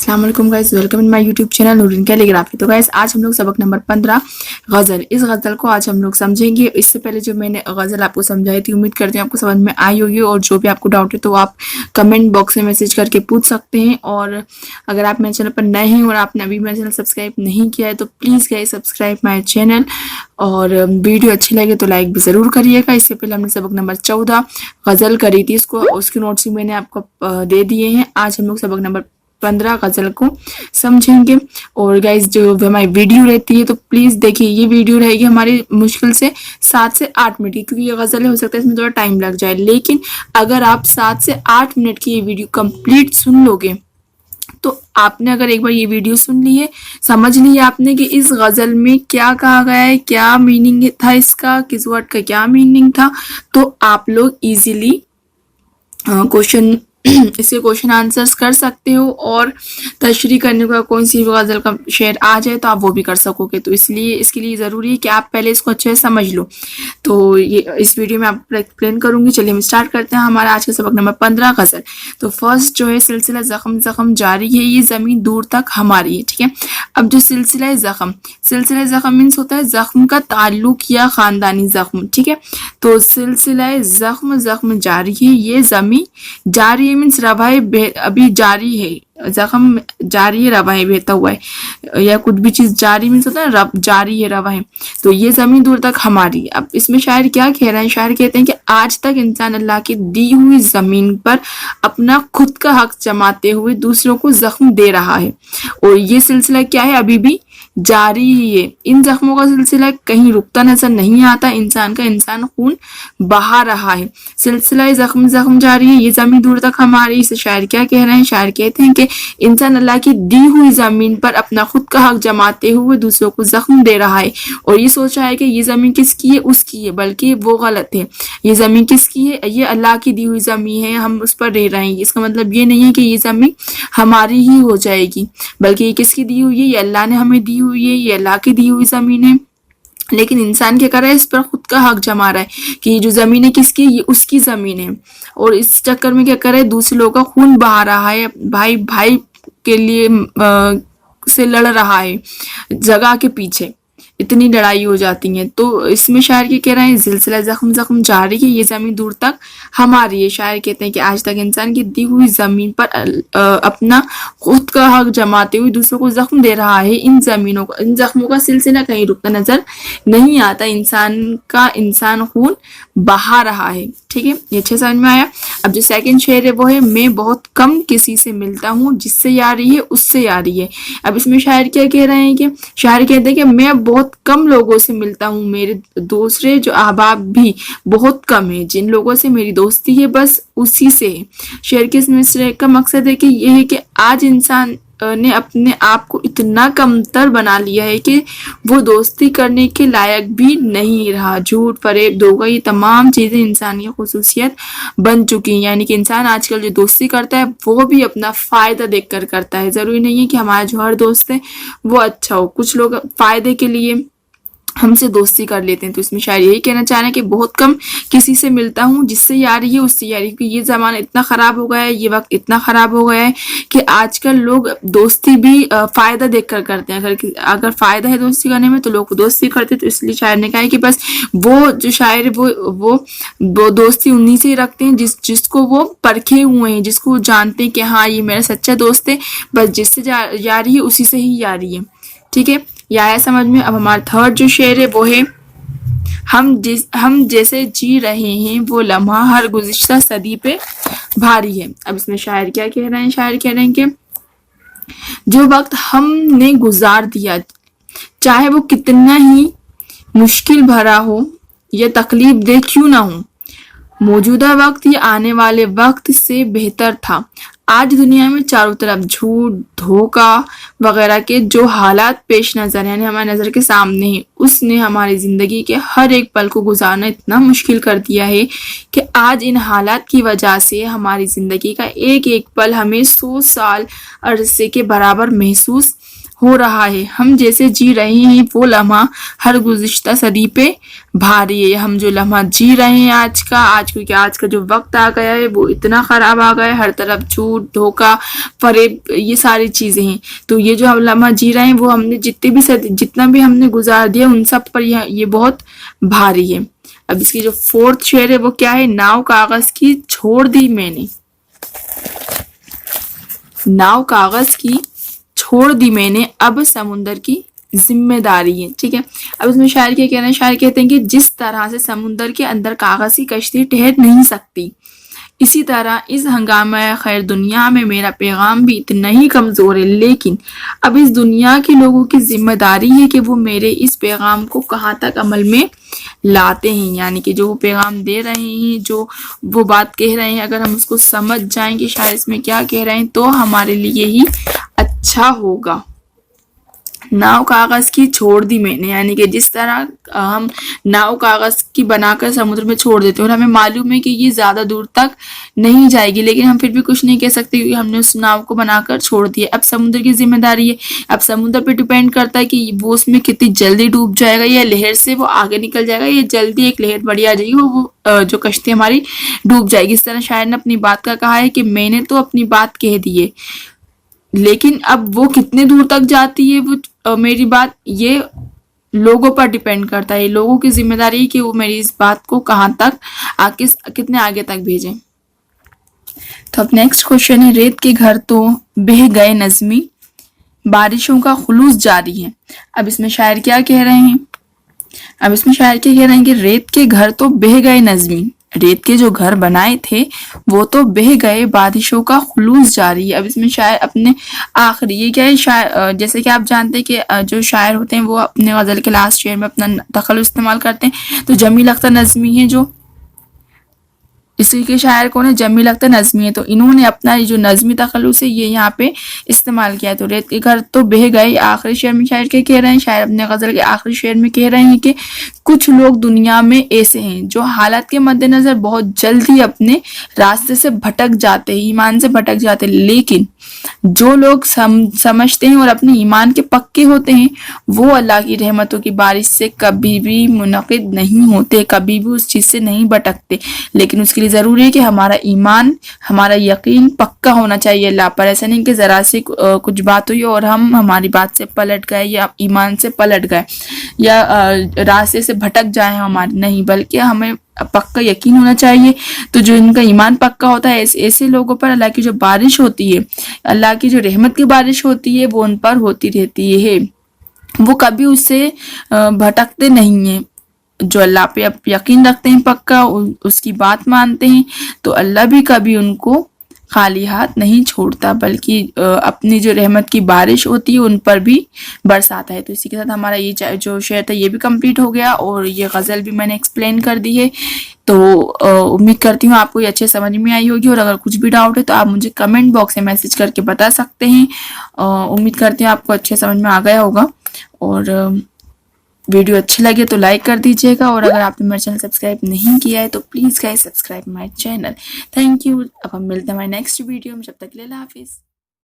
अस्सलाम वालेकुम guys, welcome in my YouTube channel Noorin calligraphy. तो गाइस आज हम लोग सबक नंबर 15 गज़ल, इस गज़ल को आज हम लोग समझेंगे। इससे पहले जो मैंने गज़ल आपको समझाई थी, उम्मीद करते हैं आपको समझ में आई होगी। और जो भी आपको डाउट है तो आप कमेंट बॉक्स में मैसेज करके पूछ सकते हैं। और अगर आप मेरे चैनल पर नए हैं और आपने अभी मेरा चैनल सब्सक्राइब नहीं किया है तो please guys subscribe my channel. और वीडियो अच्छी लगे तो लाइक भी ज़रूर करिएगा। इससे पहले हमने सबक नंबर 14 गज़ल करी थी, इसको उसकी नोट्स भी मैंने आपको दे दिए हैं। आज हम लोग सबक नंबर 15 गज़ल को समझेंगे। और गाइज जो हमारी वीडियो रहती है तो प्लीज़ देखिए, ये वीडियो रहेगी हमारी मुश्किल से 7 से 8 मिनट की, क्योंकि ये गज़ल हो सकता है इसमें थोड़ा टाइम लग जाए। लेकिन अगर आप 7 से 8 मिनट की ये वीडियो कंप्लीट सुन लोगे तो आपने अगर एक बार ये वीडियो सुन ली है, समझ लिया आपने कि इस गज़ल में क्या कहा गया है, क्या मीनिंग था इसका, किस वर्ड का क्या मीनिंग था, तो आप लोग इजीली क्वेश्चन इससे क्वेश्चन आंसर्स कर सकते हो। और तशरीह करने का कोई सी गज़ल का शेर आ जाए तो आप वो भी कर सकोगे। तो इसलिए इसके लिए ज़रूरी है कि आप पहले इसको अच्छे से समझ लो। तो ये इस वीडियो में आपको एक्सप्लेन करूंगी। चलिए हम स्टार्ट करते हैं हमारा आज का सबक नंबर 15 गज़ल। तो फर्स्ट जो है सिलसिला ज़ख्म ज़ख्म जारी है, ये ज़मीन दूर तक हमारी है। ठीक है, अब जो सिलसिला ज़ख्म मीन्स होता है ज़ख्म का ताल्लुक या ख़ानदानी ज़ख्म। ठीक है, तो सिलसिला ज़ख्म ज़ख्म जारी है, ये ज़मीन जारी है मीन्स रवाए अभी जारी है, जख्म जारी है, रवाए बहता हुआ है, या कुछ भी चीज जारी मीन्स होता है रब जारी है, रवाए। तो ये जमीन दूर तक हमारी है। अब इसमें शायर क्या कह रहे हैं, शायर कहते हैं कि आज तक इंसान अल्लाह की दी हुई जमीन पर अपना खुद का हक जमाते हुए दूसरों को जख्म दे रहा है, और ये सिलसिला क्या है, अभी भी जारी ही है। इन जख्मों का सिलसिला कहीं रुकता नजर नहीं आता, इंसान खून बहा रहा है। सिलसिला जख्म जख्म जारी है, ये जमीन दूर तक हमारी। इसे शायर क्या कह रहे हैं, शायर कहते हैं कि इंसान अल्लाह की दी हुई जमीन पर अपना खुद का हक जमाते हुए दूसरों को जख्म दे रहा है, और ये सोच रहा है कि ये जमीन किसकी है, उसकी है, बल्कि वो गलत है। ये जमीन किसकी है, ये अल्लाह की दी हुई जमीन है, हम उस पर रह रहे हैं। इसका मतलब ये नहीं है कि ये जमीन हमारी ही हो जाएगी, बल्कि ये किसकी दी हुई है, ये अल्लाह ने हमें दी हुई है, ये अल्लाह की दी हुई जमीन है। लेकिन इंसान क्या कर रहा है, इस पर खुद का हक जमा रहा है कि ये जो जमीन है किसकी, ये उसकी जमीन है। और इस चक्कर में क्या कर रहा है, दूसरे लोगों का खून बहा रहा है, भाई भाई के लिए से लड़ रहा है, जगह के पीछे इतनी लड़ाई हो जाती है। तो इसमें शायर ये कह रहे हैं सिलसिला जख्म जख्म जारी है, ये जमीन दूर तक हमारी है। शायर कहते हैं कि आज तक इंसान की दी हुई जमीन पर अपना खुद का हक जमाते हुए दूसरों को जख्म दे रहा है। इन जख्मों का सिलसिला कहीं रुकता नजर नहीं आता, इंसान खून बहा रहा है। ठीक है, ये अच्छे समझ में आया। अब जो सेकंड शेर है वो है, मैं बहुत कम किसी से मिलता हूँ, जिससे यारी है उससे यारी है। अब इसमें शायर क्या कह रहे हैं कि शायर कहते हैं कि मैं बहुत कम लोगों से मिलता हूँ, मेरे दूसरे जो अहबाब भी बहुत कम है, जिन लोगों से मेरी दोस्ती है बस उसी से है। शेर के इस मिसरे का मकसद है कि यह है कि आज इंसान ने अपने आप को इतना कमतर बना लिया है कि वो दोस्ती करने के लायक भी नहीं रहा। झूठ, फरेब, धोखा, ये तमाम चीजें इंसान की खुसूसियत बन चुकी हैं। यानी कि इंसान आजकल जो दोस्ती करता है वो भी अपना फायदा देखकर करता है। जरूरी नहीं है कि हमारा जो हर दोस्त है वो अच्छा हो, कुछ लोग फायदे के लिए हमसे दोस्ती कर लेते हैं। तो इसमें शायद यही कहना चाह रहे हैं कि बहुत कम किसी से मिलता हूँ, जिससे यारी है उससे यारी, क्योंकि ये जमाना इतना खराब हो गया है, ये वक्त इतना खराब हो गया है कि आजकल लोग दोस्ती भी फायदा देखकर करते हैं। अगर फायदा है दोस्ती करने में तो लोग दोस्ती करते हैं। तो इसलिए शायर ने कहा है कि बस वो जो शायर वो दोस्ती उन्हीं से ही रखते हैं जिसको वो परखे हुए हैं, जिसको वो जानते हैं कि हाँ ये मेरा सच्चा दोस्त है, बस जिससे यारी है उसी से ही यारी है। ठीक है, ये आया समझ में। अब हमारा थर्ड जो शेर है वो है, हम जैसे जी रहे हैं वो लम्हा हर गुज़िश्ता सदी पे भारी है। अब इसमें शायर क्या कह रहे हैं, शायर कह रहे हैं कि जो वक्त हमने गुजार दिया, चाहे वो कितना ही मुश्किल भरा हो या तकलीफ दे क्यों ना हो, मौजूदा वक्त या आने वाले वक्त से बेहतर था। आज दुनिया में चारों तरफ झूठ, धोखा वगैरह के जो हालात पेश नजर यानी हमारे नजर के सामने है, उसने हमारी जिंदगी के हर एक पल को गुजारना इतना मुश्किल कर दिया है कि आज इन हालात की वजह से हमारी जिंदगी का एक एक पल हमें 100 साल अरसे के बराबर महसूस हो रहा है, हम जैसे जी रहे हैं वो लम्हा हर गुज़िश्ता सदी पे भारी है। हम जो लम्हा जी रहे हैं आज का, आज क्योंकि आज का जो वक्त आ गया है वो इतना ख़राब आ गया है, हर तरफ झूठ, धोखा, फरेब, ये सारी चीज़ें हैं। तो ये जो हम लम्हा जी रहे हैं वो हमने जितना भी हमने गुजार दिया उन सब पर ये बहुत भारी है। अब इसकी जो फोर्थ शेर है वो क्या है, नाव कागज की छोड़ दी मैंने, नाव कागज की छोड़ दी मैंने, अब समुंदर की जिम्मेदारी है। ठीक है, अब इसमें शायर क्या कह रहे हैं, शायर कहते हैं कि जिस तरह से समुंदर के अंदर कागज की कश्ती ठहर नहीं सकती, इसी तरह इस हंगामा खैर दुनिया में मेरा पैगाम भी इतना ही कमज़ोर है, लेकिन अब इस दुनिया के लोगों की जिम्मेदारी है कि वो मेरे इस पैगाम को कहाँ तक अमल में लाते हैं। यानी कि जो वो पैगाम दे रहे हैं, जो वो बात कह रहे हैं, अगर हम उसको समझ जाएं कि शायद इसमें क्या कह रहे हैं तो हमारे लिए ही अच्छा होगा। नाव कागज की छोड़ दी मैंने, यानी कि जिस तरह हम नाव कागज की बनाकर समुद्र में छोड़ देते हैं और हमें मालूम है कि ये ज्यादा दूर तक नहीं जाएगी, लेकिन हम फिर भी कुछ नहीं कह सकते क्योंकि हमने उस नाव को बनाकर छोड़ दिया। अब समुद्र की जिम्मेदारी है, अब समुद्र पे डिपेंड करता है कि वो उसमें कितनी जल्दी डूब जाएगा या लहर से वो आगे निकल जाएगा, या जल्दी एक लहर बड़ी आ जाएगी वो जो कश्ती हमारी डूब जाएगी। इस तरह शायर ने अपनी बात का कहा है कि मैंने तो अपनी बात कह दी है, लेकिन अब वो कितने दूर तक जाती है वो मेरी बात, ये लोगों पर डिपेंड करता है। लोगों की जिम्मेदारी है कि वो मेरी इस बात को कहाँ तक कितने आगे तक भेजें। तो अब नेक्स्ट क्वेश्चन है, रेत के घर तो बह गए नज़मी, बारिशों का खुलूस जारी है। अब इसमें शायर क्या कह रहे हैं, अब इसमें शायर क्या कह रहे हैं कि रेत के घर तो बह गए नज़मी, रेत के जो घर बनाए थे वो तो बह गए, बारिशों का खुलूस जारी है। अब इसमें शायर अपने आखिरी, ये क्या है, शायर जैसे कि आप जानते हैं कि जो शायर होते हैं वो अपने गज़ल के लास्ट शेर में अपना तखल्लुस इस्तेमाल करते हैं। तो जमील अख्तर नज़मी है, जो इसी के शायर कौन है, जमील अख्तर नज़मी है, तो इन्होंने अपना जो नज़मी तखल्लुस है ये यहाँ पे इस्तेमाल किया है। तो रेत के घर तो बह गए, आखिरी शेर में शायर क्या कह रहे हैं, शायर अपने गज़ल के आखिरी शेर में कह रहे हैं कि कुछ लोग दुनिया में ऐसे हैं जो हालात के मद्देनजर बहुत जल्दी अपने रास्ते से भटक जाते हैं, ईमान से भटक जाते हैं, लेकिन जो लोग समझते हैं और अपने ईमान के पक्के होते हैं वो अल्लाह की रहमतों की बारिश से कभी भी मुनक़िद नहीं होते, कभी भी उस चीज़ से नहीं भटकते। लेकिन उसके लिए ज़रूरी है कि हमारा ईमान, हमारा यकीन पक्का होना चाहिए अल्लाह पर। ऐसा नहीं कि ज़रा सी कुछ बात हुई और हम हमारी बात से पलट गए या ईमान से पलट गए या रास्ते से भटक जाए हमारे, नहीं, बल्कि हमें पक्का यकीन होना चाहिए। तो जो इनका ईमान पक्का होता है ऐसे लोगों पर अल्लाह की जो बारिश होती है, अल्लाह की जो रहमत की बारिश होती है वो उन पर होती रहती है, वो कभी उससे भटकते नहीं हैं। जो अल्लाह पे यकीन रखते हैं पक्का, उसकी बात मानते हैं, तो अल्लाह भी कभी उनको खाली हाथ नहीं छोड़ता, बल्कि अपनी जो रहमत की बारिश होती है उन पर भी बरसाता है। तो इसी के साथ हमारा ये जो शेर था ये भी कंप्लीट हो गया और ये गज़ल भी मैंने एक्सप्लेन कर दी है। तो उम्मीद करती हूँ आपको ये अच्छे समझ में आई होगी, और अगर कुछ भी डाउट है तो आप मुझे कमेंट बॉक्स में मैसेज करके बता सकते हैं। उम्मीद करती हूँ आपको अच्छे समझ में आ गया होगा, और वीडियो अच्छी लगे तो लाइक कर दीजिएगा, और अगर आपने मेरा चैनल सब्सक्राइब नहीं किया है तो please guys subscribe my channel. Thank you. अब हम मिलते हैं हमारे नेक्स्ट वीडियो में, जब तक के लिए अल्लाह हाफिज़।